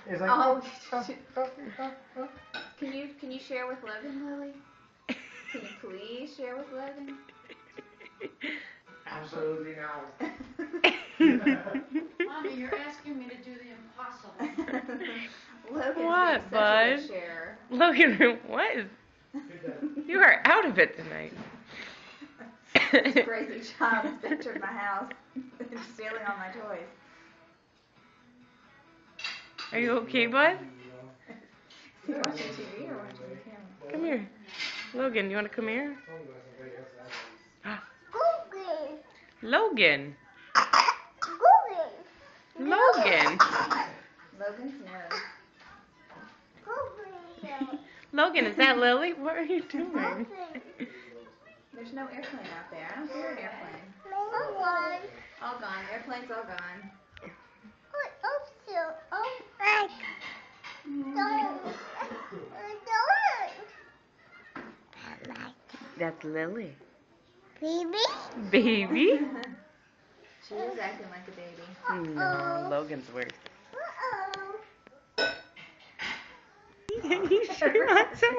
It's like, Oh. oh. Can you share with Logan, Lily? Can you please share with Logan? Absolutely not. Mommy, you're asking me to do the impossible. Logan's What, being such a bud? good sharer. Logan, what is... You are out of it tonight. This crazy child has entered my house and stealing all my toys. Are you okay, bud? Is he watching TV or watching the camera? Come here. Logan, you want to come here? Logan. Logan. Logan's nose. Logan, is that Lily? What are you doing? There's no airplane out there. I don't hear an airplane. All gone. Airplane's all gone. That's Lily. Baby? Baby? She is acting like a baby. No, Logan's worse. Uh-oh. You sure want some?